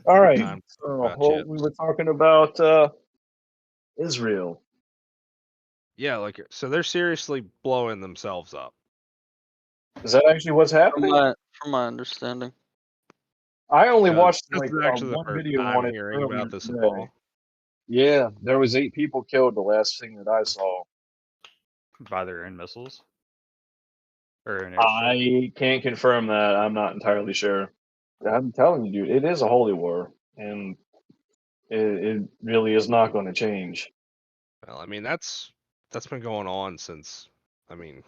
All right. Time to talk about Well, we were chips. talking about Israel. Yeah, like so they're seriously blowing themselves up. Is that actually what's From happening? my understanding. I only Because watched this like is actually the one first video on time it hearing earlier about this at today. all. Yeah, there was 8 people killed. The last thing that I saw. By their own missiles or an airstrike. I can't confirm that. I'm not entirely sure. I'm telling you, dude, it is a holy war, and it really is not going to change. Well, I mean that's been going on since I mean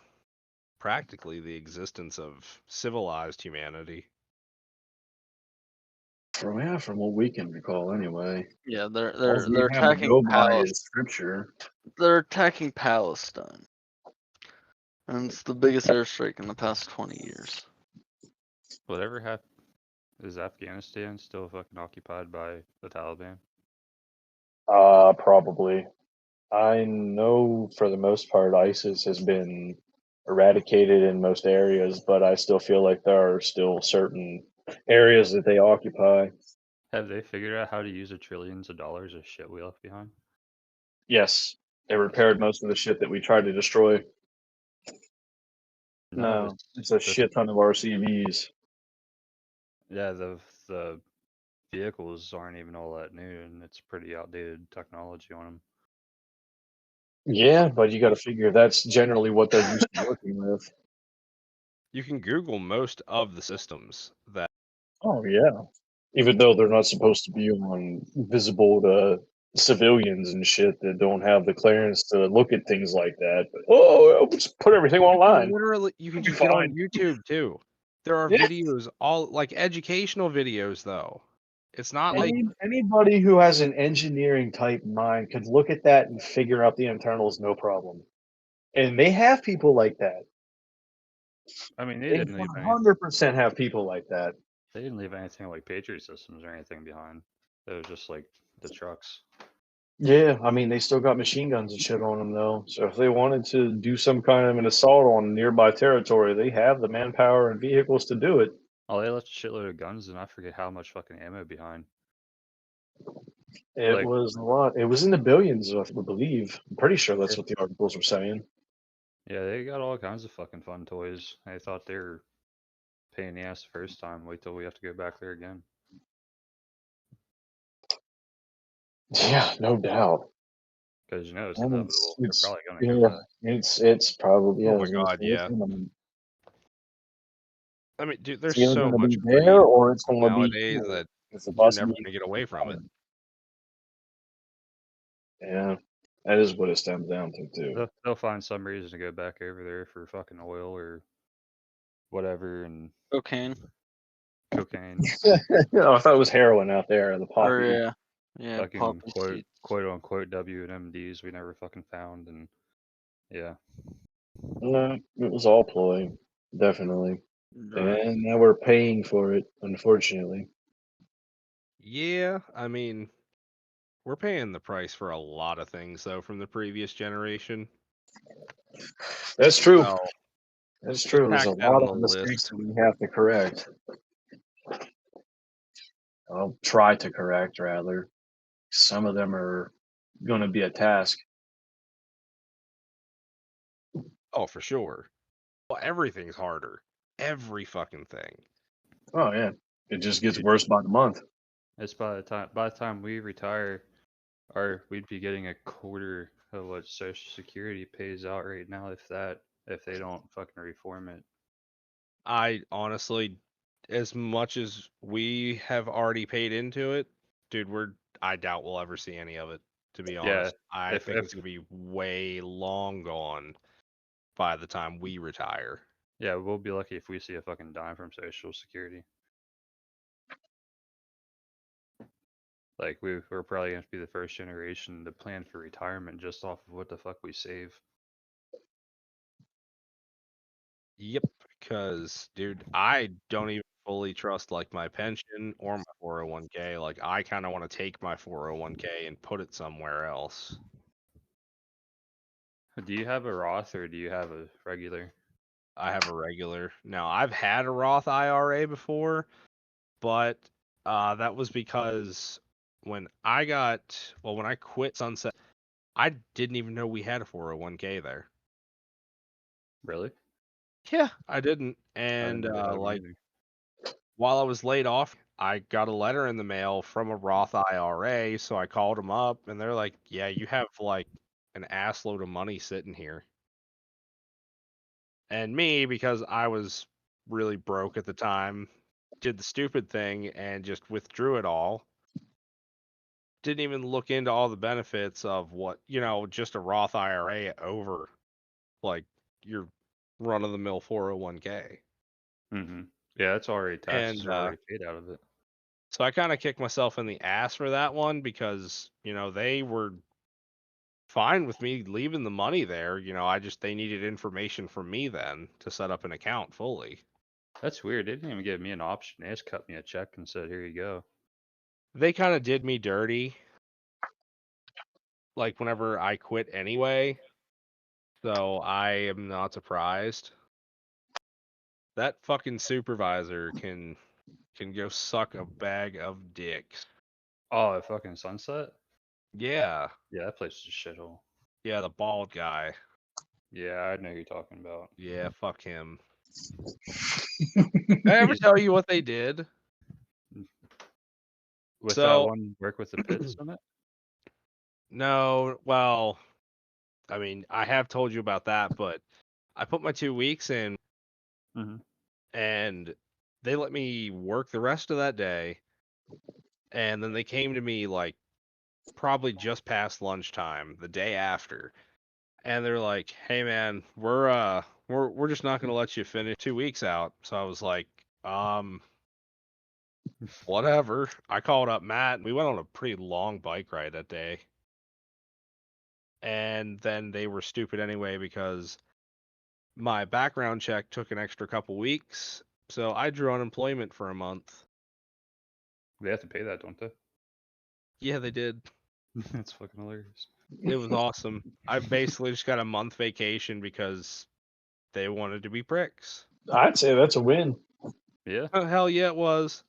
practically the existence of civilized humanity. From what we can recall, anyway. Yeah, All we they're have to attacking go by is scripture. They're attacking Palestine, and it's the biggest airstrike in the past 20 years. Whatever happened? Is Afghanistan still fucking occupied by the Taliban? Probably. I know for the most part, ISIS has been eradicated in most areas, but I still feel like there are still certain areas that they occupy. Have they figured out how to use the trillions of dollars of shit we left behind? Yes, they repaired most of the shit that we tried to destroy. No, No, it's a the shit ton of RCVs. yeah the vehicles aren't even all that new, and it's pretty outdated technology on them. Yeah, but you got to figure that's generally what they're used to working with. You can Google most of the systems that Oh yeah, even though they're not supposed to be on visible to civilians and shit that don't have the clearance to look at things like that. But oh, just put everything you can online. literally you It'll can be just get on fine. YouTube too. There are Yeah. videos all like educational videos though. It's not like Anybody who has an engineering type mind could look at that and figure out the internals no problem. And they have people like that. I mean, they They didn't leave any. 100% have people like that. They didn't leave anything like Patriot systems or anything behind. It was just like the trucks. Yeah, I mean, they still got machine guns and shit on them, though. So if they wanted to do some kind of an assault on nearby territory, they have the manpower and vehicles to do it. Oh, they left a shitload of guns, and I forget how much fucking ammo behind. It Like, was a lot. It was in the billions, I believe. I'm pretty sure yeah, that's what the articles were saying. yeah, they got all kinds of fucking fun toys. I thought they were pain in the ass the first time. Wait till we have to go back there again. Yeah, no doubt. Because you know it's And inevitable. They're it's probably gonna go yeah, back. it's probably yeah. oh I my was gonna say god, yeah. I mean, Dude, it's there's either so going to much be there greed or it's going to be nowadays here. that It's a you're bus. never gonna get away from it. Yeah, that is what it stems down to too. They'll find some reason to go back over there for fucking oil or whatever and Cocaine. cocaine. I thought it was heroin out there, the Or poppy. yeah, Fucking poppy quote unquote WMDs we never fucking found, and yeah. No, it was all ploy, definitely. Right. And now we're paying for it, unfortunately. Yeah, I mean, we're paying the price for a lot of things though from the previous generation. That's true. So That's just true. There's tack a that lot on the of mistakes list. that we have to correct. I'll try to correct, rather. Some of them are going to be a task. Oh, for sure. Well, everything's harder. Every fucking thing. Oh, yeah. It just gets Dude, worse by the month. it's by the time we retire, or we'd be getting a quarter of what Social Security pays out right now, if they don't fucking reform it. I honestly, as much as we have already paid into it, dude, I doubt we'll ever see any of it, to be Yeah, honest. I if think it's gonna be way long gone by the time we retire. yeah, we'll be lucky if we see a fucking dime from Social Security. Like we're probably gonna be the first generation to plan for retirement just off of what the fuck we save. Yep, because dude, I don't even fully trust like my pension or my 401k. Like I kind of want to take my 401k and put it somewhere else. Do you have a Roth or do you have a regular? I have a regular. Now, I've had a Roth IRA before, but That was because when I quit Sunset, I didn't even know we had a 401k there. Really? Yeah, I didn't. I And didn't know they had one like either. while I was laid off, I got a letter in the mail from a Roth IRA, so I called them up and they're like, "Yeah, you have like an ass load of money sitting here." And me, because I was really broke at the time, did the stupid thing and just withdrew it all. Didn't even look into all the benefits of what, just a Roth IRA over like your run of the mill 401k. Mm-hmm. Yeah, it's already taxes And are already paid out of it. so I kind of kicked myself in the ass for that one because, they were fine with me leaving the money there. They needed information from me then to set up an account fully. That's weird. They didn't even give me an option. They just cut me a check and said, "Here you go." They kind of did me dirty, like whenever I quit anyway. So I am not surprised. That fucking supervisor can go suck a bag of dicks. Oh, at fucking Sunset? Yeah. Yeah, that place is a shithole. Yeah, the bald guy. Yeah, I know who you're talking about. Yeah, fuck him. Did I ever tell you what they did? With that So, one work with the pits on it? no, well, I mean, I have told you about that, but I put my 2 weeks in Mm-hmm. and they let me work the rest of that day. And then they came to me like probably just past lunchtime the day after. And they're like, "Hey man, we're just not gonna let you finish 2 weeks out." So I was like, whatever. I called up Matt and we went on a pretty long bike ride that day. And then they were stupid anyway because my background check took an extra couple weeks. So I drew unemployment for a month. They have to pay that, don't they? Yeah, they did. That's fucking hilarious. It was awesome. I basically just got a month vacation because they wanted to be pricks. I'd say that's a win. Yeah. Oh, hell yeah, it was.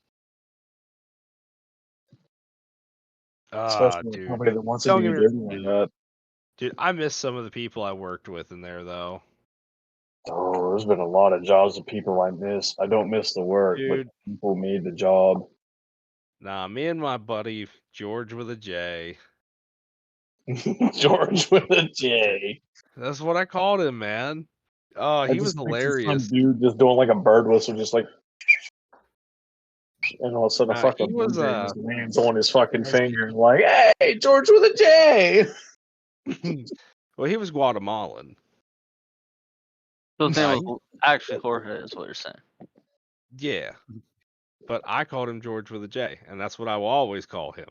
Especially with Dude. somebody that wants to Don't do get you me dirty like that. Dude, I miss some of the people I worked with in there, though. Oh, there's been a lot of jobs that people I miss. I don't miss the work, but Dude, people made the job. nah, me and my buddy George with a J. George with a J. That's what I called him, man. Oh, I he was just picture some hilarious. dude just doing like a bird whistle, just like, and all of a sudden a He fucking was bluejay just lands on his fucking finger, and like, hey, George with a J. well, he was Guatemalan. So his name Uh, was actually Jorge, is what you're saying. Yeah, but I called him George with a J, and that's what I will always call him.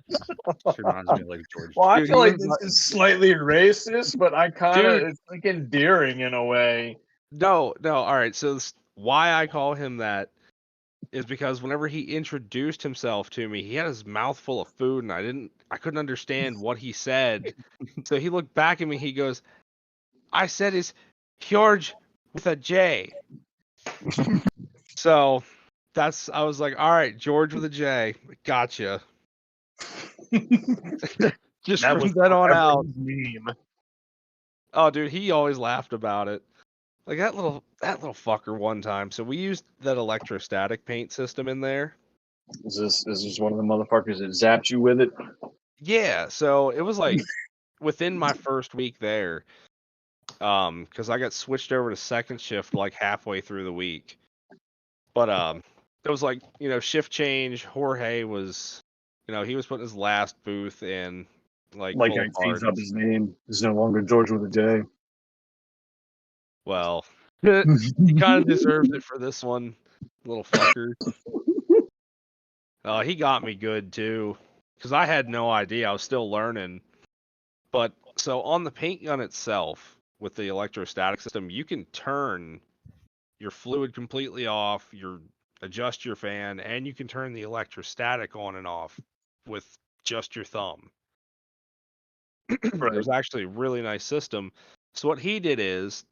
She reminds me of like George. Well, I Dude, feel he like was this is slightly racist, but I kind of Dude. it's like endearing in a way. No, all right. So why I call him that is because whenever he introduced himself to me, he had his mouth full of food, and I couldn't understand what he said. So he looked back at me. He goes, "I said it's George with a J." So I was like, "All right, George with a J, gotcha." Just That from was then on forever out. his meme. Oh, dude, he always laughed about it. Like that little fucker one time. So we used that electrostatic paint system in there. Is this one of the motherfuckers that zapped you with it? Yeah, so it was like within my first week there, because I got switched over to second shift like halfway through the week. But it was like, shift change. Jorge was, he was putting his last booth in, like Like full I of changed parts. up his name. He's no longer George with a J. Well, he kind of deserves it for this one, little fucker. He got me good too, because I had no idea. I was still learning. But so on the paint gun itself, with the electrostatic system, you can turn your fluid completely off, adjust your fan, and you can turn the electrostatic on and off with just your thumb. Right. It was actually a really nice system. So what he did is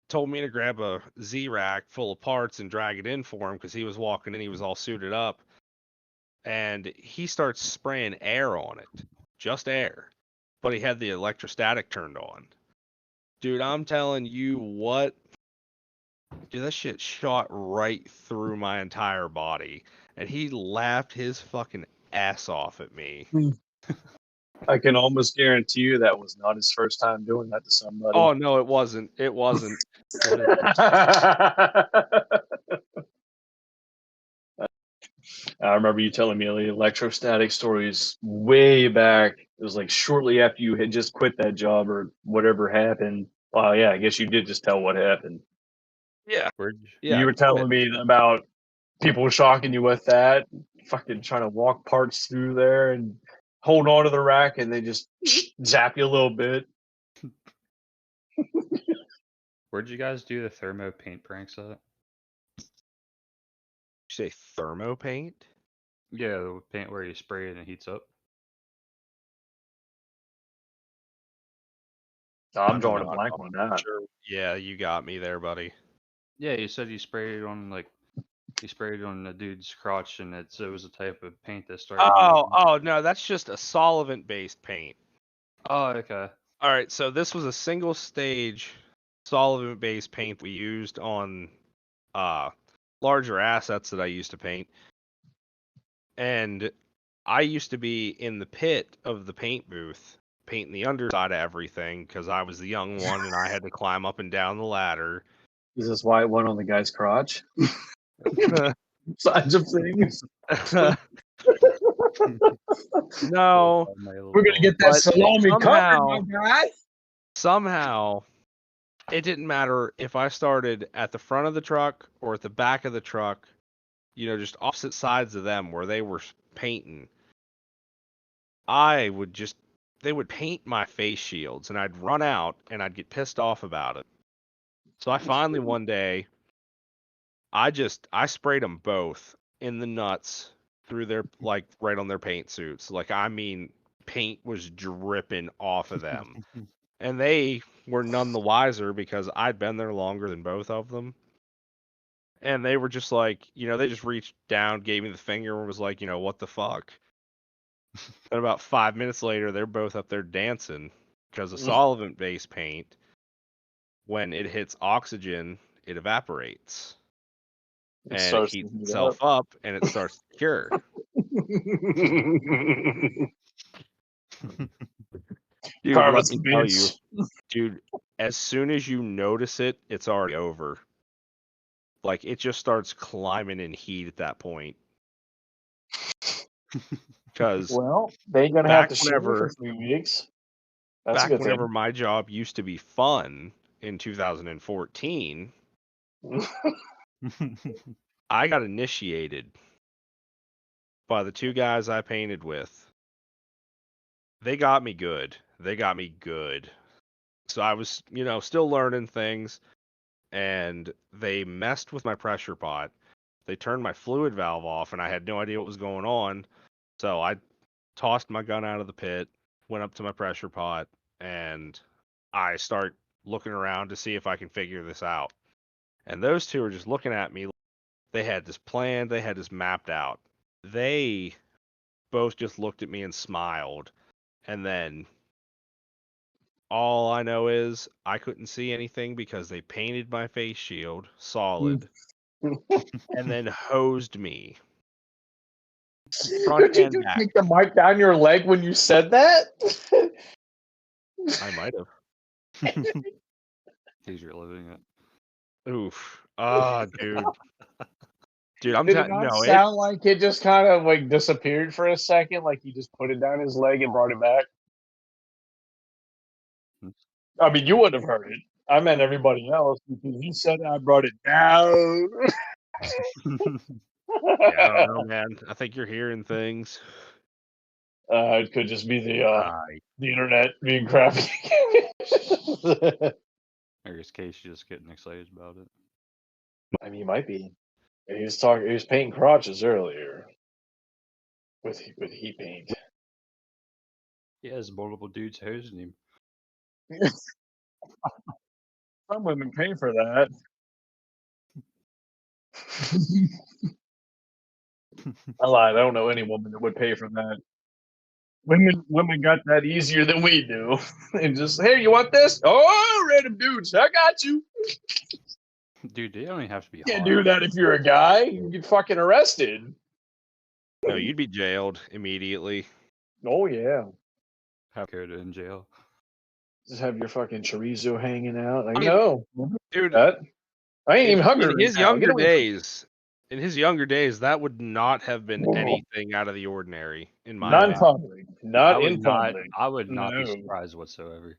told me to grab a Z-rack full of parts and drag it in for him because he was walking in, he was all suited up. and he starts spraying air on it, just air, but he had the electrostatic turned on. Dude, I'm telling you what, dude, that shit shot right through my entire body, and he laughed his fucking ass off at me. I can almost guarantee you that was not his first time doing that to somebody. Oh no, it wasn't. It wasn't. I remember you telling me the electrostatic stories way back. It was like shortly after you had just quit that job or whatever happened. Well, yeah, I guess you did just tell what happened. Yeah. Where'd Yeah. You were telling me about people shocking you with that, fucking trying to walk parts through there and hold on to the rack and they just zap you a little bit. Where'd you guys do the thermo paint pranks at? You say thermo paint? Yeah, the paint where you spray it and it heats up. I'm drawing a blank on that. Sure. Yeah, you got me there, buddy. Yeah, you said you sprayed it on the dude's crotch and it was a type of paint that started. Oh no, that's just a solvent-based paint. Oh, okay. All right, so this was a single stage solvent-based paint we used on larger assets that I used to paint. And I used to be in the pit of the paint booth, painting the underside of everything because I was the young one and I had to climb up and down the ladder. Is this why it went on the guy's crotch? Sides of things. No, We're gonna get that But salami somehow- covered, my guy. somehow it didn't matter if I started at the front of the truck or at the back of the truck, just opposite sides of them where they were painting. They would paint my face shields and I'd run out and I'd get pissed off about it. So I finally one day, I sprayed them both in the nuts through their, like, right on their paint suits. Like, I mean, paint was dripping off of them. And they were none the wiser because I'd been there longer than both of them. And they were just like, they just reached down, gave me the finger, and was like, what the fuck? And about 5 minutes later, they're both up there dancing because the solvent-based paint, when it hits oxygen, it evaporates. And it heats itself up, and it starts to cure. Dude, let me tell you, dude, as soon as you notice it, it's already over. Like, it just starts climbing in heat at that point. Because Well, they ain't gonna have to shower for 3 weeks. That's back a good whenever thing. my job used to be fun in 2014, I got initiated by the two guys I painted with. They got me good. So I was, still learning things, and they messed with my pressure pot. They turned my fluid valve off, and I had no idea what was going on. So I tossed my gun out of the pit, went up to my pressure pot, and I start looking around to see if I can figure this out. And those two are just looking at me. They had this planned, they had this mapped out. They both just looked at me and smiled. And then all I know is I couldn't see anything because they painted my face shield solid and then hosed me. Front Did and you back. take the mic down your leg when you said that? I might have. He's reliving it. Oof. Ah, dude. Dude, I'm Did it telling not no, sound like it just kind of like disappeared for a second, like he just put it down his leg and brought it back? I mean, you wouldn't have heard it. I meant everybody else because you said I brought it down. yeah, I don't know, man. I think you're hearing things. It could just be the internet being crappy. Or is Casey just getting excited about it? I mean, he might be. He was painting crotches earlier with heat paint. He has multiple dudes hosing him. Some women pay for that. I lied. I don't know any woman that would pay for that. Women got that easier than we do. And just, hey, you want this? Oh, random dudes, I got you. Dude, they don't even have to be You can't hot. do that if you're a guy. You get fucking arrested. No, you'd be jailed immediately. Oh yeah. Have cared in jail. Just have your fucking chorizo hanging out. Like, I mean, no, Dude, that. I ain't even hungry in right his now. Get younger away days, that would not have been anything out of the ordinary, in my Not in opinion. public. Not in not. public. I would not be No. surprised whatsoever.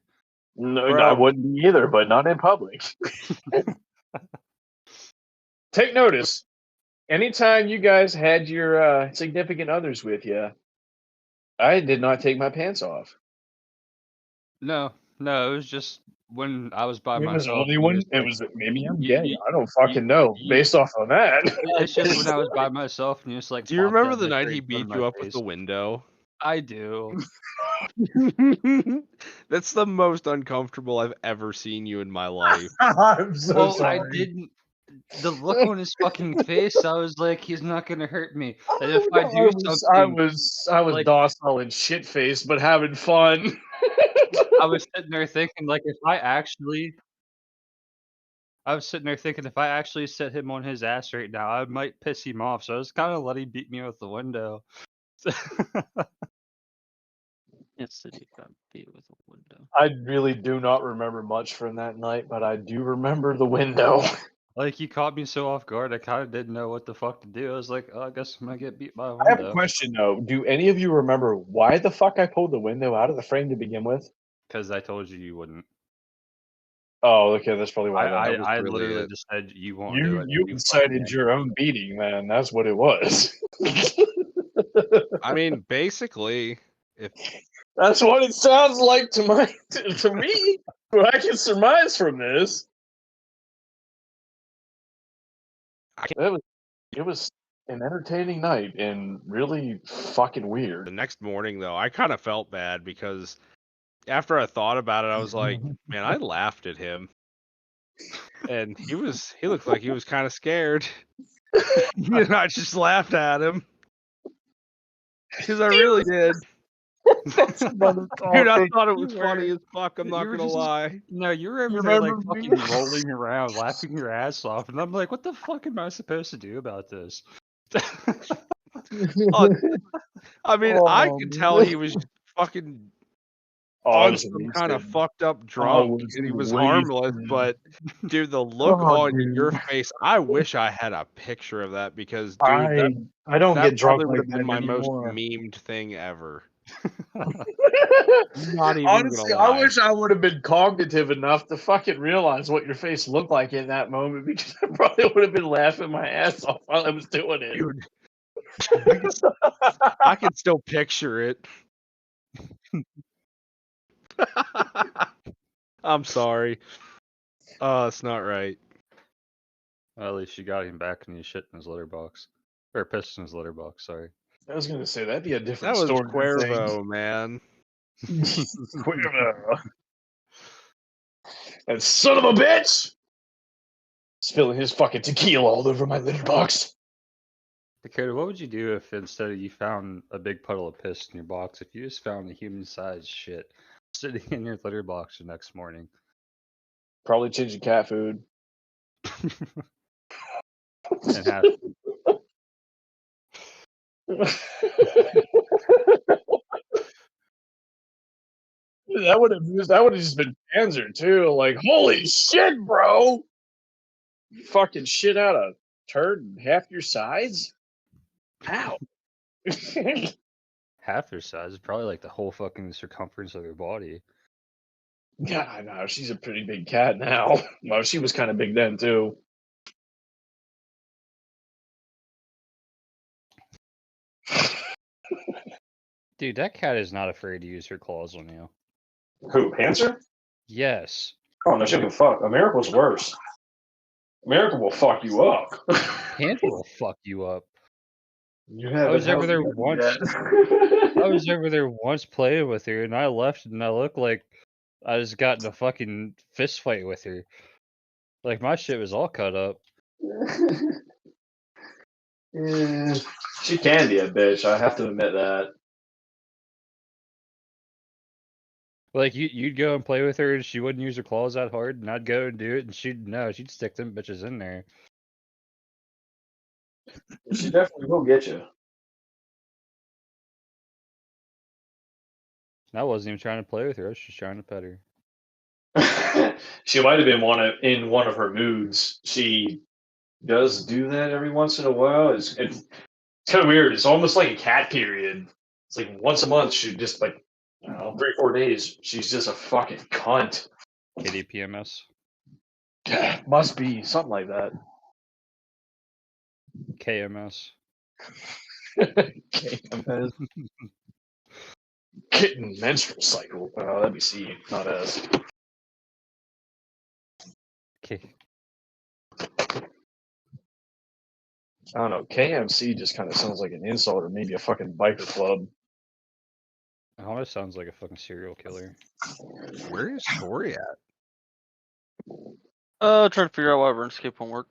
No, Bro. I wouldn't be either, but not in public. Take notice. Anytime you guys had your significant others with you, I did not take my pants off. No, it was just when I was by It was myself. only and one. just, It like, was maybe I'm you- gay. you- I don't fucking know. you- Based off on that, It's just when I was by myself and you just like. Do you popped remember that the liquor night he in front beat of you my up with face. the window? I do. That's the most uncomfortable I've ever seen you in my life. I'm so Well, sorry. I didn't. The look on his fucking face, I was like, he's not gonna hurt me. And if I do I something, was like- docile and shit faced, but having fun. I was sitting there thinking, like, I was sitting there thinking if I actually set him on his ass right now, I might piss him off. So I was kind of letting him beat me with the window. Yes, that he got beat with a window. I really do not remember much from that night, but I do remember the window. Like, he caught me so off guard, I kind of didn't know what the fuck to do. I was like, oh, I guess I'm gonna get beat by a I have a window. question though. Do any of you remember why the fuck I pulled the window out of the frame to begin with? Because I told you wouldn't. Oh, okay, that's probably why. I then. was really literally it. just said you won't do You it. you fucking incited did. your own beating, man. That's what it was. I mean, basically, if That's what it sounds like to me. What I can surmise from this. It was an entertaining night and really fucking the weird. next morning, though, I kind of felt bad because after I thought about it, I was like, man, I laughed at him. And he looked like he was kind of scared. And I just laughed at him. Because I really did. Dude, I thought it was You funny were- as fuck, I'm you not were gonna just- lie. No, you were over You there like remember me? fucking rolling around, laughing your ass off, and I'm like, what the fuck am I supposed to do about this? I mean, I could tell he was fucking on some kind of fucked up drunk was and he was wasted. harmless, but dude, the look Oh, on dude. your face, I wish I had a picture of that because dude, I don't that get drunk probably would like have been that my anymore. most memed thing ever. Not even Honestly, gonna lie. I wish I would have been cognitive enough to fucking realize what your face looked like in that moment because I probably would have been laughing my ass off while I was doing it. Dude, I can still picture it. I'm sorry. Oh, it's not right. Well, at least you got him back and he shit in his litter box. Or pissed in his litter box, sorry. I was gonna say that'd be a That different was story. Cuervo, man. Cuervo. That son of a bitch! Spilling his fucking tequila all over my litter box. Dakota, what would you do if instead of you found a big puddle of piss in your box, if you just found a human-sized shit sitting in your litter box the next morning? Probably changing cat food. And have That would have just been Panzer too. Like, holy shit, bro! You fucking shit out a turd in half your size? Ow. half their size, is probably like the whole fucking circumference of your body. Yeah, I know. She's a pretty big cat now. Well, she was kind of big then too. Dude, that cat is not afraid to use her claws on you. Who, Panzer? Yes. Oh, no, she can fuck. America's worse. America will fuck you up. Panther will fuck you up. You I was haven't over there helped me once. yet. I was over there once playing with her, and I left, and I looked like I just got in a fucking fist fight with her. Like, my shit was all cut up. Yeah, she can be a bitch. I have to admit that. Like you'd go and play with her, and she wouldn't use her claws that hard, and I'd go and do it, and she'd stick them bitches in there. She definitely will get you. And I wasn't even trying to play with her; I was just trying to pet her. She might have been in one of her moods. She does do that every once in a while. It's kind of weird. It's almost like a cat period. It's like once a month. She just like I don't know, 3-4 days. She's just a fucking cunt. Kitty PMS, Must be something like that. KMS. KMS. Kitten menstrual cycle. Let me see. Not as. K. I don't know. KMC just kind of sounds like an insult or maybe a fucking biker club. It almost sounds like a fucking serial killer. Where is Tori at? Trying to figure out why RuneScape won't work.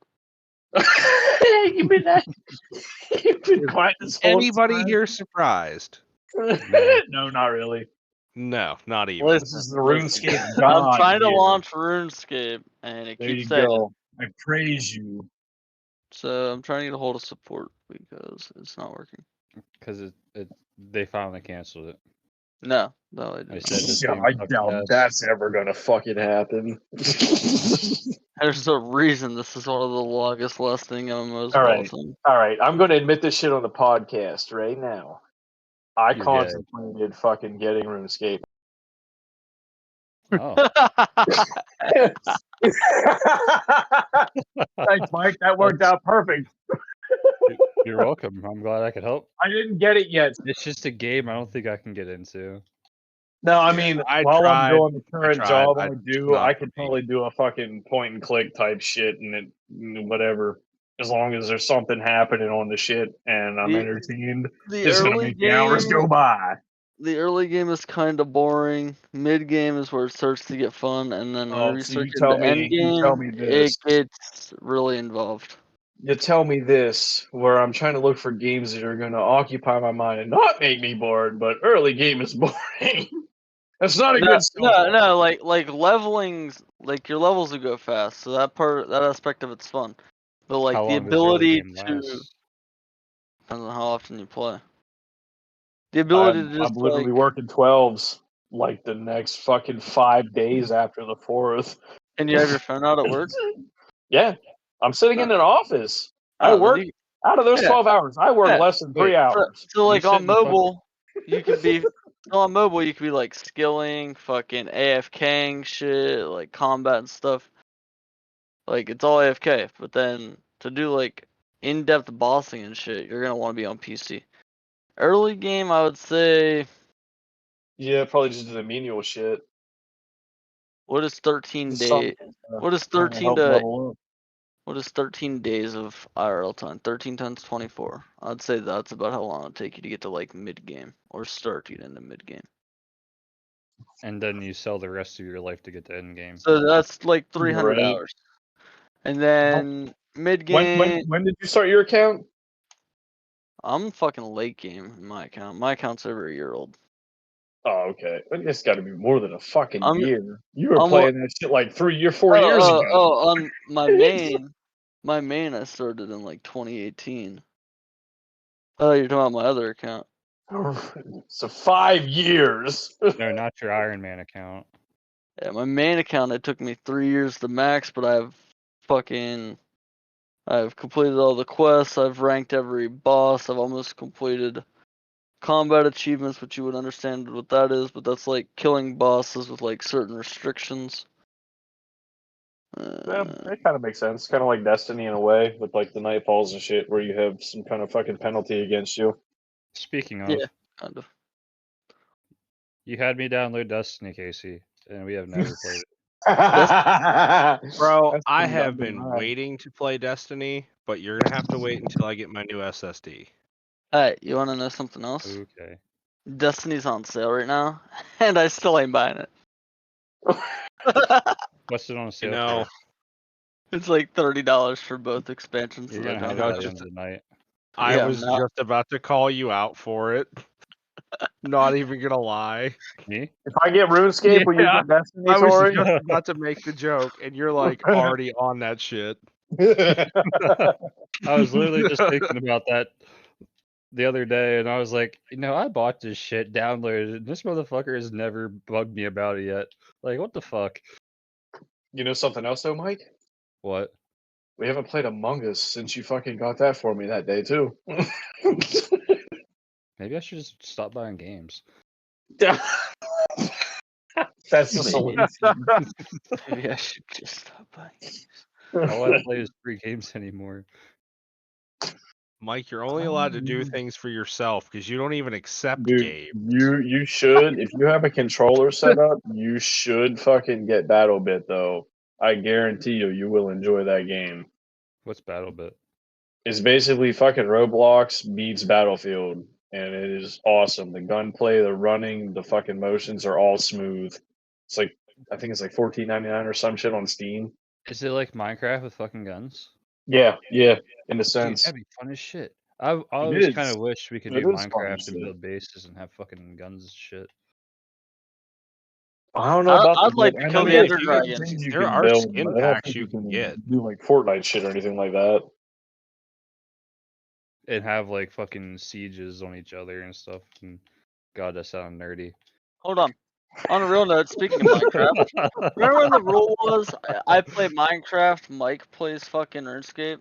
You've been quiet this whole Anybody time. here surprised? No, not really. No, not even. Listen, This is the listen. RuneScape god. I'm trying to here. launch RuneScape, and it There you keeps saying. go. I praise you. So I'm trying to get a hold of support because it's not working. Because they finally canceled it. No, they I didn't. said this Yeah, game I sucks doubt ass. that's ever gonna fucking happen. There's a reason this is one of the longest lasting MMOs of All all right. time. All right, I'm gonna admit this shit on the podcast right now. I You're contemplated fucking getting RuneScape. Oh, Thanks, Mike. That worked out perfect. you're welcome. I'm glad I could help. I didn't get it yet. It's just a game I don't think I can get into. No, I mean, I while I'm tried. doing the current tried. job I I do, not I could for me. probably do a fucking point and click type shit and it whatever. As long as there's something happening on the shit and I'm The- entertained, The it's gonna early make the hours go game, by. the early game is kind of boring. Mid game is where it starts to get fun, and then Oh, whenever you so start you getting tell to me- end you tell game, me it this. gets really involved. You tell me this, where I'm trying to look for games that are gonna occupy my mind and not make me bored, but early game is boring. That's not a No, good start. no, like levelings, like your levels will go fast, so that aspect of it's fun. But like How the long does the early ability game to last? depends on how often you play. The ability to just I'm literally like, working 12s like the next fucking 5 days after the 4th. and you have your phone out at work. Yeah, I'm sitting in an office. I Oh, then work you- out of those yeah. 12 hours. I work Yeah. less than 3 Wait, hours. So like sit on in the fuck- mobile, you could be on mobile. You could be like skilling, fucking AFKing shit, like combat and stuff. Like it's all AFK. But then to do like in-depth bossing and shit, you're gonna want to be on PC. Early game, I would say, Yeah, probably just do the menial shit. what is 13 Just days? something, What is trying to 13 help to level up. what is 13 days of IRL time? 13 times 24. I'd say that's about how long it'll take you to get to like mid game or start to get into mid game. And then you sell the rest of your life to get to end game. So that's like 300 Right. hours. And then mid When, game, when did you start your account? I'm fucking late game in my account. My account's over a year old. Oh, okay. It's got to be more than a fucking I'm- year. You were I'm- playing that shit like 3 or 4 years ago. On my main, I started in like 2018. Oh, you're talking about my other account. So 5 years. No, not your Iron Man account. Yeah, my main account, it took me 3 years to max, but I've completed all the quests, I've ranked every boss, I've almost completed combat achievements, which you would understand what that is, but that's like killing bosses with like certain restrictions. Yeah, that kind of makes sense. Kind of like Destiny in a way, with like the Nightfalls and shit, where you have some kind of fucking penalty against you. Speaking of, Yeah. Kind of. you had me download Destiny, Casey, and we have never played it. Bro, That's I pretty have dumb, been right? waiting to play Destiny, but you're gonna have to wait until I get my new SSD. Alright, you wanna know something else? Okay. Destiny's on sale right now, and I still ain't buying it. What's it on sale You know, It's like $30 for both expansions for? You're that I gonna have don't it have. by the end of the night. I Yeah, was I'm not. just about to call you out for it. Not even gonna lie. Me? If I get RuneScape, will you Yeah, get Destiny, I was Tory? just about to make the joke, and you're like already on that shit. I was literally just thinking about that the other day, and I was like, I bought this shit, downloaded it, and this motherfucker has never bugged me about it yet. Like, what the fuck? You know something else though, Mike? What? We haven't played Among Us since you fucking got that for me that day too. Maybe I should just stop buying games. That's the solution. Maybe I should just stop buying. All I play is free games anymore. Mike, you're only allowed to do things for yourself because you don't even accept Dude, games. you should, if you have a controller set up, you should fucking get BattleBit though. I guarantee you will enjoy that game. What's BattleBit? It's basically fucking Roblox meets Battlefield, and it is awesome. The gunplay, the running, the fucking motions are all smooth. It's like I think it's like $14.99 or some shit on Steam. Is it like Minecraft with fucking guns? Yeah, in a Dude, sense. that'd be fun as shit. I It always kind is. of wish we could It do is fun as Minecraft and shit. build bases and have fucking guns and shit. I don't know about I'd the like build. to I kill know the there's Ender certain Dragon. things you There can are build, skin but I don't packs think you can get. do like Fortnite shit or anything like that. And have like fucking sieges on each other and stuff. And God, that sounds nerdy. Hold on. On a real note, speaking of Minecraft, remember when the rule was I play Minecraft, Mike plays fucking RuneScape?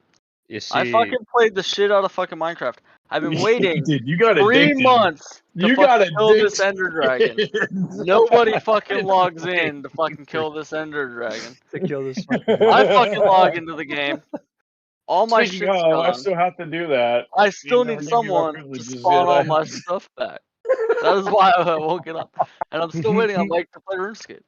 You I see, fucking played the shit out of fucking Minecraft. I've been waiting Dude, you got 3 addicted. months to You got fucking kill this addicted. Ender Dragon. Nobody fucking logs in to fucking kill this Ender Dragon. to kill this I fucking log into the game. All my Speaking shit's of, I gone. still have to do that. I still never need gave me my someone to privileges spawn yet. all my stuff back. That is why I won't get up. And I'm still waiting on Mike to play RuneScape.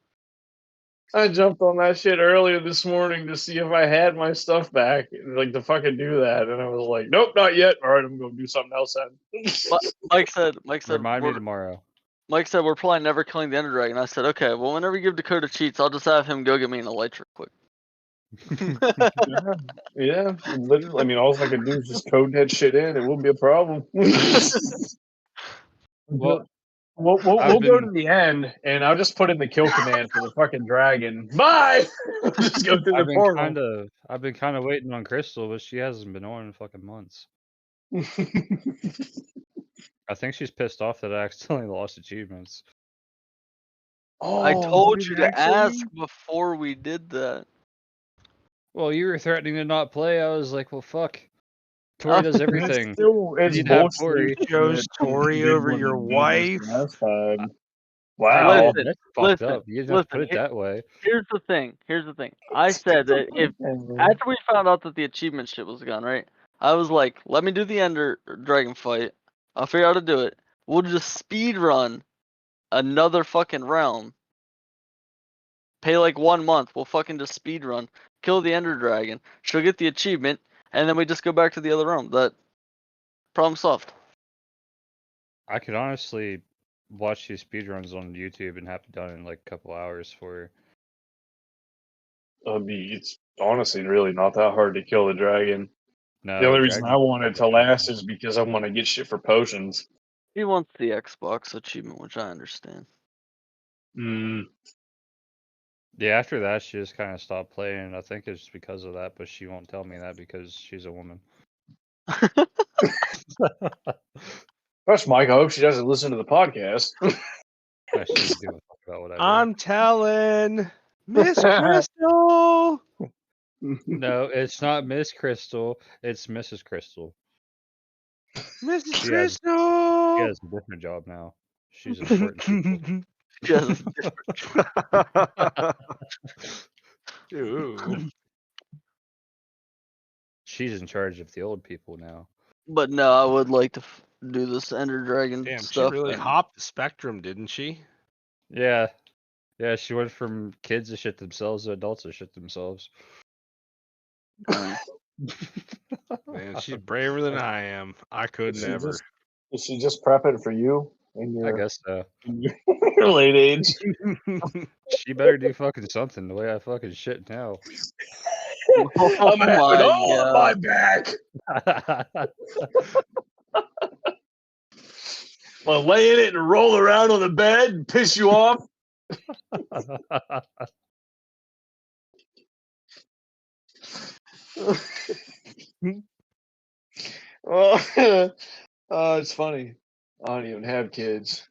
I jumped on that shit earlier this morning to see if I had my stuff back, like to fucking do that, and I was like, "Nope, not yet." All right, I'm gonna do something else then. Mike said, Remind me tomorrow. Mike said we're probably never killing the Ender Dragon. I said, okay, well, whenever you give Dakota cheats, I'll just have him go get me an elytra quick. yeah, literally. I mean, all I can do is just code that shit in. It won't be a problem. Well, We'll go to the end, and I'll just put in the kill command for the fucking dragon. Bye. Just go through the portal. I've been kind of waiting on Crystal, but she hasn't been on in fucking months. I think she's pissed off that I accidentally lost achievements. Oh, I told did you it to actually? ask before we did that. Well, you were threatening to not play. I was like, well, fuck. Tori does everything. It's You'd have bullshit. Tory. Chose Tory Did over what your you did wife. this last time. I Wow. did. Listen, That's fucked listen, up. You didn't have to put it listen, that way. Here's the thing. I said that if after we found out that the achievement shit was gone, right? I was like, let me do the Ender Dragon fight. I'll figure out how to do it. We'll just speed run another fucking realm. Pay like 1 month. We'll fucking just speed run. Kill the Ender Dragon. She'll get the achievement, and then we just go back to the other realm. That problem solved. I could honestly watch these speedruns on YouTube and have it done in like a couple hours for It's honestly really not that hard to kill the dragon. no. The only reason I want it to dragon- last is because I want to get shit for potions. He wants the Xbox achievement, which I understand. Yeah, after that she just kind of stopped playing. I think it's because of that, but she won't tell me that because she's a woman. Gosh, Mike, I hope she doesn't listen to the podcast. I shouldn't give a fuck about what I do. I'm telling Miss Crystal. No, it's not Miss Crystal. It's Mrs. Crystal. Mrs. She Crystal. has a different job now. She's important. Yes. Ooh. She's in charge of the old people now. But no, I would like to do this Ender Dragon Damn, she stuff. really and- hopped the spectrum, didn't she? Yeah. Yeah, she went from kids that shit themselves to adults that shit themselves. Man, she's braver than I am. I could Is she never. Is she just prepping for you in I your, guess so. in your late age? She better do fucking something the way I fucking shit now. I'm having my all on my God. back. I'll lay in it and roll around on the bed and piss you off. Oh, it's funny. I don't even have kids,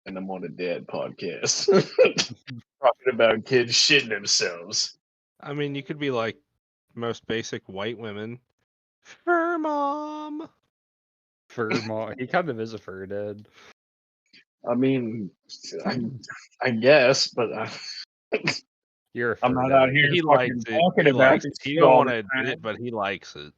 and I'm on a dad podcast talking about kids shitting themselves. I mean, you could be like most basic white women. Fur mom. Fur mom. He kind of is a fur dad. I mean, I guess, but You're a I'm fur not dad. out here He fucking likes it. talking He about likes this it. He shit don't all want the to admit time. it, but he likes it.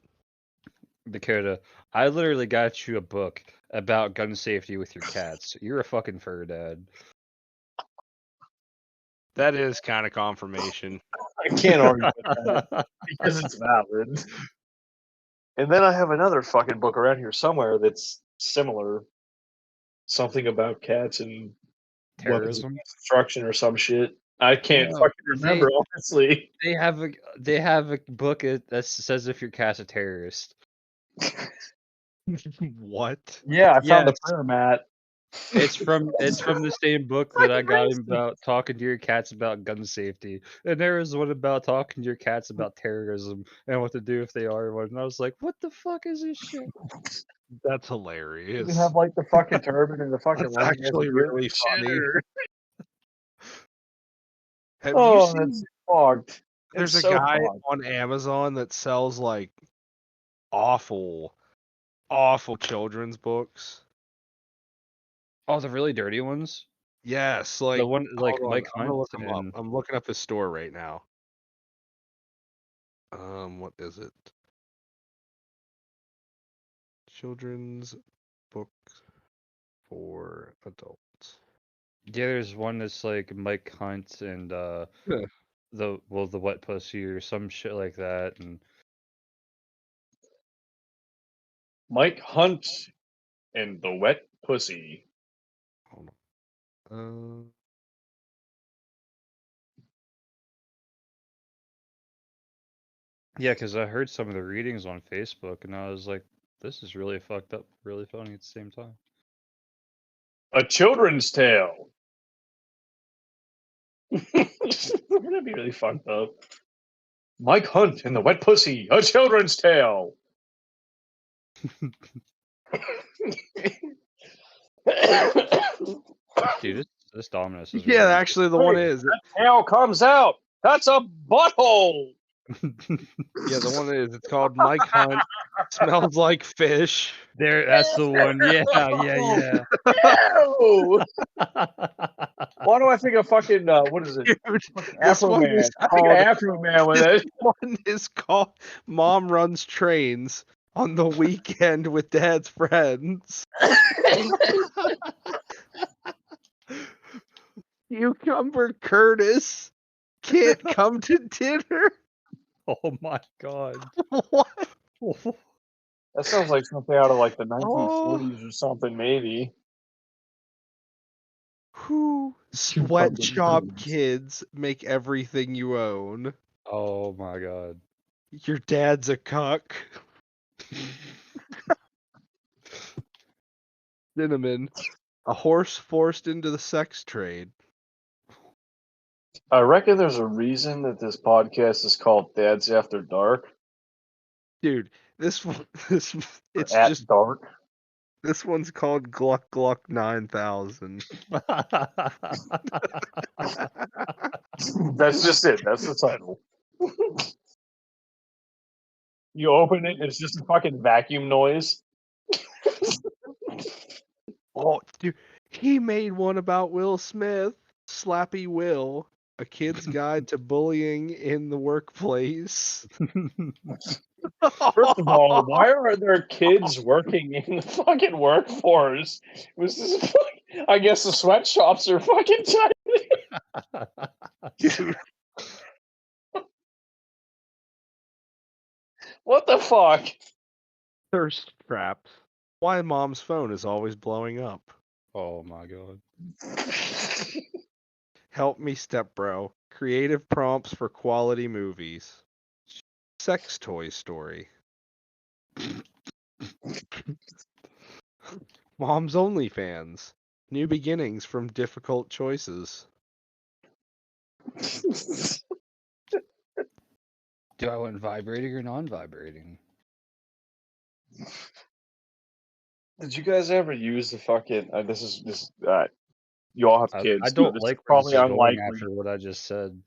Dakota, I literally got you a book about gun safety with your cats. You're a fucking fur dad. That is kind of confirmation. I can't argue with that because it's valid. And then I have another fucking book around here somewhere that's similar. Something about cats and weapons of Terrorism. mass destruction or some shit. I can't No, fucking remember, honestly. They have a book that says if your cat's a terrorist. What? Yeah, I found the Yes. prayer mat. It's from the same book that I got him about talking to your cats about gun safety. And there was one about talking to your cats about terrorism and what to do if they are one. And I was like, what the fuck is this shit? That's You hilarious. can have like the fucking turban and the fucking That's long actually really funny. Have you Oh, seen? that's fogged. There's It's a so guy fogged. on Amazon that sells like awful children's books. Oh, the really dirty ones? Yes, like The one like hold on, Mike I'm gonna Hunt look him up. and I'm looking up his store right now. What is it? Children's book for adults. yeah, there's one that's like Mike Hunt and Yeah. the wet pussy or some shit like that. And Mike Hunt and the Wet Pussy. Hold on. yeah, because I heard some of the readings on Facebook and I was like, this is really fucked up, really funny at the same time. A children's tale. That'd be really fucked up. Mike Hunt and the Wet Pussy, a children's tale. Dude, this Dominus is Yeah, really actually, the one Hey, is. that tail comes out. That's a butthole. Yeah, the one is. It's called Mike Hunt. Smells like fish. there. That's the one. Yeah, yeah, Ew. yeah. Why do I think of fucking what is it? Dude, Fucking this Afro one Man. is I think of called. Afro Man with This it. one is called "Mom Runs Trains on the Weekend with Dad's Friends." Cucumber Curtis can't come to dinner. Oh my god. What? That sounds like something out of like the Oh. 1940s or something, maybe. Who sweatshop kids make everything you own? Oh my god. Your dad's a cuck. Cinnamon, a horse forced into the sex trade. I reckon there's a reason that this podcast is called Dads After Dark. Dude, this one, it's At just dark. this one's called Gluck Gluck 9000. That's just it. That's the title. You open it, it's just a fucking vacuum noise. Oh, dude, he made one about Will Smith, Slappy Will, a kid's guide to bullying in the workplace. First of all, why are there kids working in the fucking workforce? Was this I guess the sweatshops are fucking tight. Dude, What the fuck? thirst traps. Why mom's phone is always blowing up. Oh my god. Help me, stepbro. Creative prompts for quality movies. sex toy story. Mom's OnlyFans. New beginnings from difficult choices. Do I want vibrating or non-vibrating? Did you guys ever use the fucking? You all have kids. I so don't this like is where this probably is going unlikely. after what I just said.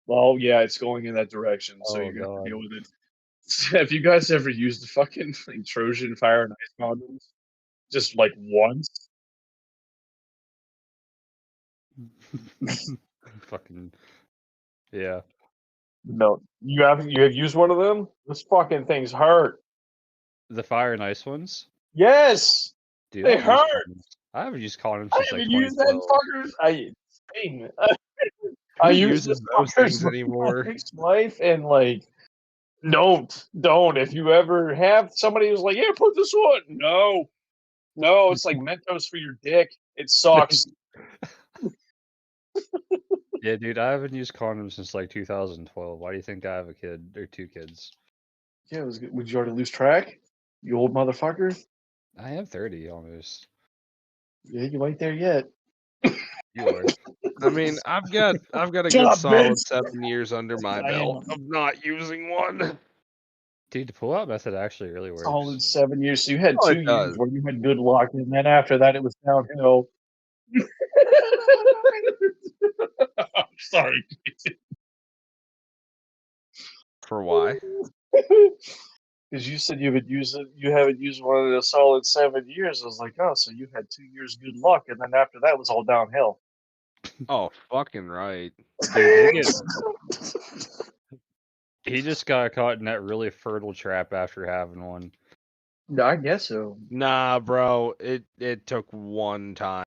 Well, yeah, it's going in that direction, so Oh, you're gonna have to God. deal with it. Have you guys ever used the fucking like, Trojan fire and ice condoms? Just like once? Fucking yeah. No, you have used one of them. This fucking things hurt. The fire and ice ones? Yes, Dude, they I don't use hurt. condoms. I haven't used condoms I since like haven't used that 2012. fuckers. Who I used uses the those fuckers things with my anymore? ex-wife, and like, don't. If you ever have somebody who's like, yeah, put this on. No, it's like Mentos for your dick. It sucks. Yeah, dude, I haven't used condoms since like 2012. Why do you think I have a kid or 2 kids? Yeah, it was good. Would you already lose track? You old motherfucker. I am 30 almost. Yeah, you ain't there yet. You are. I mean, I've got a Shut good up, solid Vince. 7 years under my I belt am. of not using one. Dude, the pull-out method actually really works. Solid 7 years. So you had Oh, 2 it years does. where you had good luck, and then after that, it was downhill. I'm sorry. For why? Because you said you haven't used one in a solid 7 years. I was like, oh, so you had 2 years good luck, and then after that was all downhill. Oh, fucking right. Dude, he just got caught in that really fertile trap after having one. I guess so. Nah, bro. It took one time.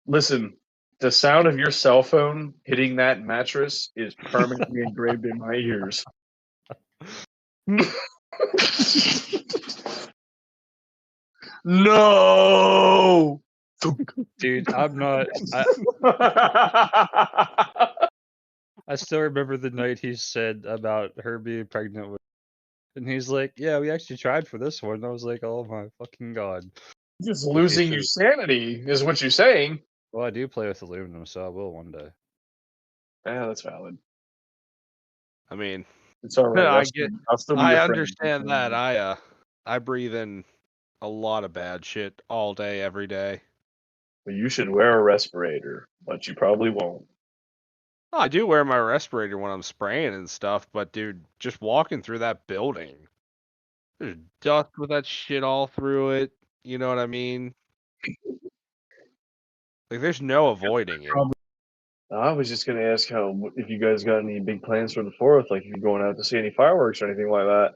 Listen, the sound of your cell phone hitting that mattress is permanently engraved in my ears. No. Dude, I'm not. I still remember the night he said about her being pregnant with, and he's like, "Yeah, we actually tried for this one." And I was like, "Oh my fucking god!" Just Okay, losing so- your sanity is what you're saying. Well, I do play with aluminum, so I will one day. Yeah, that's valid. I mean, It's all right. I'll still be I your friend. understand that. I breathe in a lot of bad shit all day, every day. Well, you should wear a respirator, but you probably won't. I do wear my respirator when I'm spraying and stuff, but dude, just walking through that building, there's dust with that shit all through it. You know what I mean? Like, there's no avoiding it. I was just gonna ask if you guys got any big plans for the 4th, like if you're going out to see any fireworks or anything like that.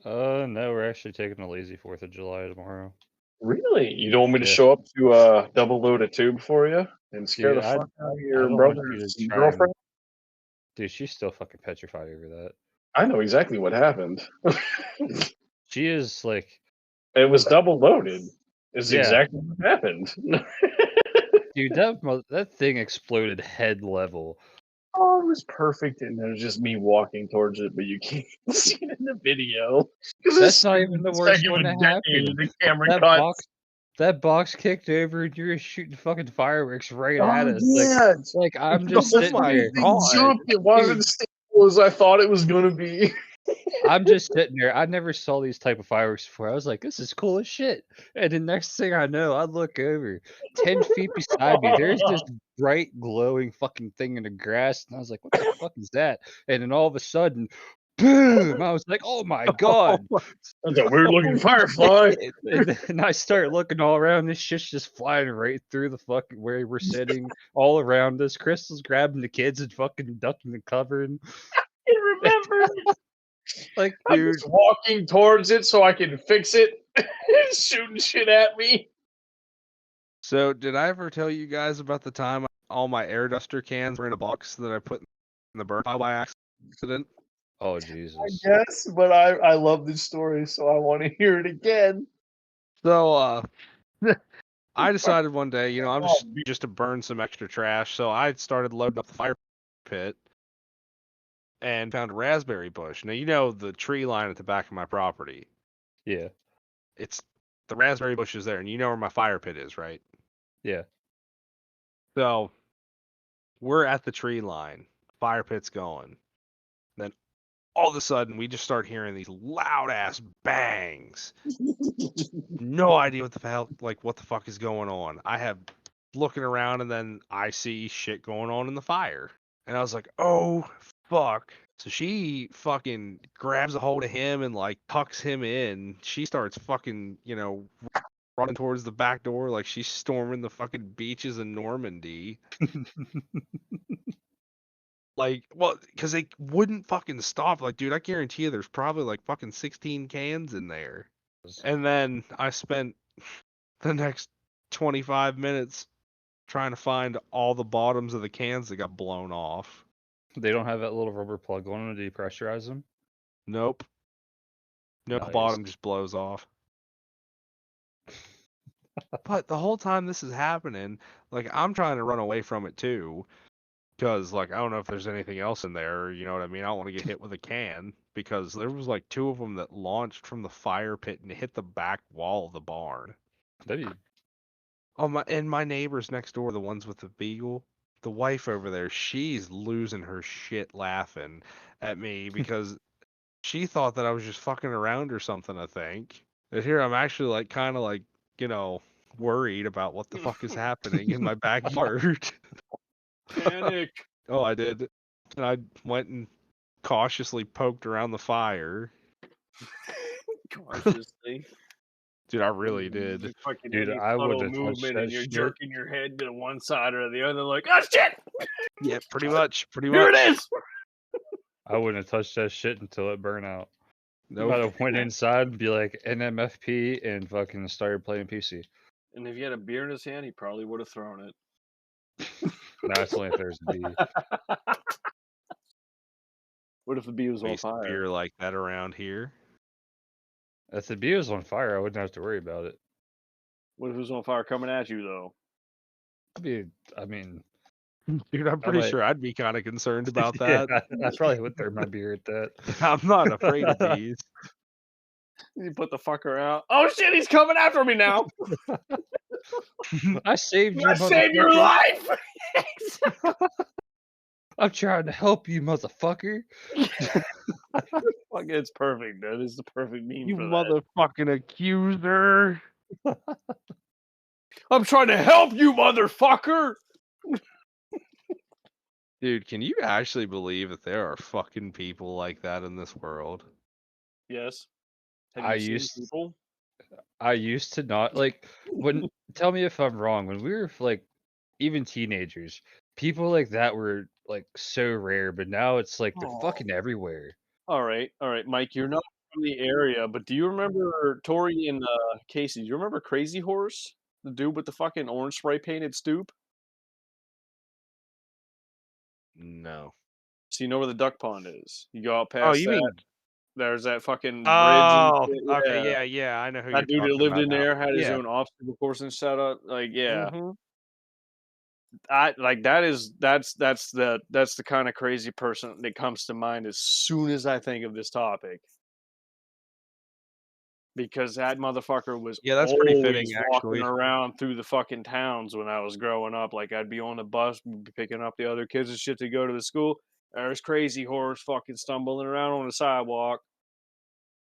No, we're actually taking a lazy 4th of July tomorrow. Really? You don't want me to Yeah. show up to double load a tube for you and scare Dude, the fuck out of I your don't want you brother's to try girlfriend? Dude, she's still fucking petrified over that. I know exactly what happened. She is like, It was double loaded. Is Yeah. exactly what happened. dude, that thing exploded head level. Oh, it was perfect, and it was just me walking towards it, but you can't see it in the video. That's not even the worst second one it to happen. detonated, the camera That cuts. box kicked over and you were shooting fucking fireworks right Oh, at us. yeah. Like I'm just Oh sitting my there. God. Jumped. It wasn't as stable as I thought it was going to be. I'm just sitting there. I never saw these type of fireworks before. I was like, this is cool as shit. And the next thing I know, I look over 10 feet beside me. There's this bright glowing fucking thing in the grass. And I was like, what the fuck is that? And then all of a sudden, boom! I was like, oh my god. That's a weird looking firefly. And then I start looking all around. This shit's just flying right through the fucking where we're sitting, all around us. Crystal's grabbing the kids and fucking ducking and covering. I remember. Like, I'm dude, just walking towards it so I can fix it. It's shooting shit at me. So, did I ever tell you guys about the time all my air duster cans were in a box that I put in the burn pile by accident? oh Jesus. I guess, but I love this story, so I want to hear it again. So, I decided one day, I'm just to burn some extra trash, so I started loading up the fire pit. and found a raspberry bush. Now, you know the tree line at the back of my property. Yeah. It's the raspberry bush is there, and you know where my fire pit is, right? Yeah. So we're at the tree line. Fire pit's going. Then all of a sudden, we just start hearing these loud ass bangs. No idea what the hell, like what the fuck is going on. I have looking around, and then I see shit going on in the fire, and I was like, oh fuck. So she fucking grabs a hold of him and like tucks him in. She starts fucking, running towards the back door like she's storming the fucking beaches in Normandy. Like, well, because they wouldn't fucking stop. Like, dude, I guarantee you there's probably like fucking 16 cans in there. And then I spent the next 25 minutes trying to find all the bottoms of the cans that got blown off. They don't have that little rubber plug on them to depressurize them? Nope. No, the Nice. bottom just blows off. But the whole time this is happening, like, I'm trying to run away from it too. Because, like, I don't know if there's anything else in there, you know what I mean? I don't want to get hit with a can, because there was, like, 2 of them that launched from the fire pit and hit the back wall of the barn. That'd be... Oh, my neighbors next door, the ones with the beagle, the wife over there, she's losing her shit laughing at me, because she thought that I was just fucking around or something, I think. And here I'm actually, like, kind of, like, worried about what the fuck is happening in my backyard. Panic. Oh, I did. And I went and cautiously poked around the fire. Cautiously. Dude, I really did. Just fucking Dude, any I subtle wouldn't have touched movement that and you're shit. jerking your head to one side or the other like, oh shit! Yeah, pretty much. Here it is! I wouldn't have touched that shit until it burned out. Nope. I'd have went inside and be like NMFP and fucking started playing PC. And if he had a beer in his hand, he probably would have thrown it. No, it's only if there's a bee. What if the bee was on Waste fire? beer like that around here. If the bee was on fire, I wouldn't have to worry about it. What if it was on fire coming at you, though? I mean, Dude, I'm pretty sure I'd be kind of concerned about that. I probably would throw my beer at that. I'm not afraid of bees. You put the fucker out. Oh shit, he's coming after me now! I saved you, I saved your life! I'm trying to help you, motherfucker. Fuck, it's perfect, dude. It's the perfect meme You for that. motherfucking accuser. I'm trying to help you, motherfucker! Dude, can you actually believe that there are fucking people like that in this world? Yes. Have I you seen people? used to not like when. Tell me if I'm wrong. When we were like even teenagers, people like that were like so rare, but now it's like they're fucking everywhere. All right, Mike. You're not from the area, but do you remember Tori and Casey? Do you remember Crazy Horse, the dude with the fucking orange spray painted stoop? No. So you know where the duck pond is? You go out past Oh, you that. mean... There's that fucking bridge. Oh, And shit. okay, yeah, I know who That you're dude that talking lived about in now. there had his Yeah. own obstacle course and set up. Like, yeah, Mhm. that's the kind of crazy person that comes to mind as soon as I think of this topic. Because that motherfucker was Yeah, that's pretty always fitting, walking actually. around through the fucking towns when I was growing up. Like, I'd be on the bus, we'd be picking up the other kids and shit to go to the school. There's Crazy Horse fucking stumbling around on the sidewalk.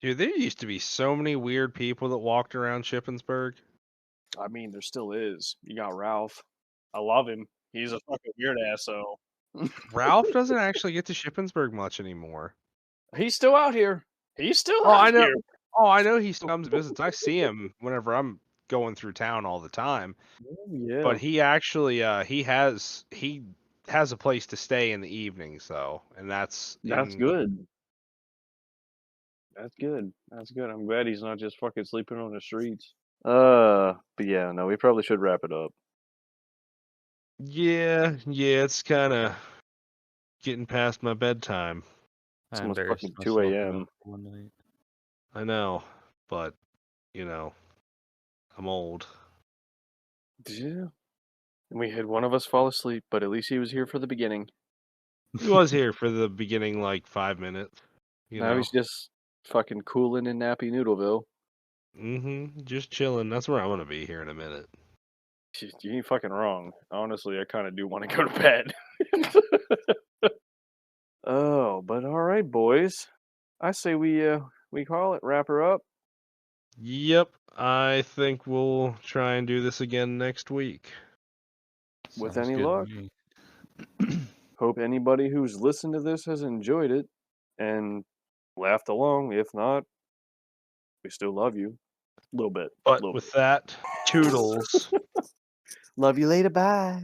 Dude, there used to be so many weird people that walked around Shippensburg. I mean, there still is. You got Ralph. I love him. He's a fucking weird ass, so. Ralph doesn't actually get to Shippensburg much anymore. He's still out here. He's still Oh, out I know. here. Oh, I know he still comes to visits. I see him whenever I'm going through town all the time. Oh, yeah. But he actually he has a place to stay in the evenings though, and that's good. That's good. That's good. I'm glad he's not just fucking sleeping on the streets. But yeah, no, we probably should wrap it up. Yeah, it's kind of getting past my bedtime. It's I almost embarrassed fucking 2 myself a.m. enough one night. I know, but I'm old. Yeah. And we had one of us fall asleep, but at least he was here for the beginning. He was here for the beginning, like 5 minutes. Now he's just fucking cooling in Nappy Noodleville. Just chilling. That's where I'm gonna be here in a minute. You ain't fucking wrong. Honestly, I kind of do want to go to bed. Oh, but all right, boys. I say we call it, wrap her up. Yep, I think we'll try and do this again next week. With Sounds any good to luck. me. Hope anybody who's listened to this has enjoyed it and laughed along. If not, we still love you. A little bit. But little with that, toodles. Love you later. Bye.